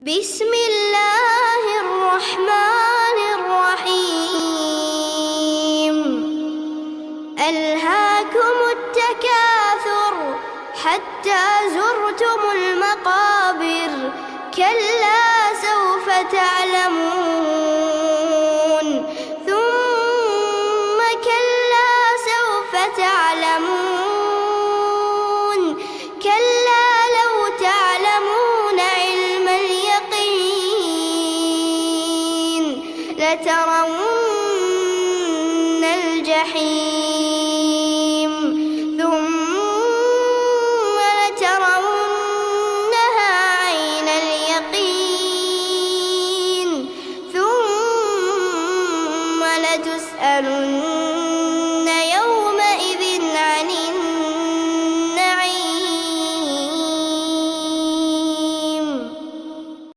بسم الله الرحمن الرحيم. ألهاكم التكاثر حتى زرتم المقابر، كلا سوف تعلمون، ثم كلا سوف تعلمون، كلا لو تعلمون علم اليقين لترون الجحيم.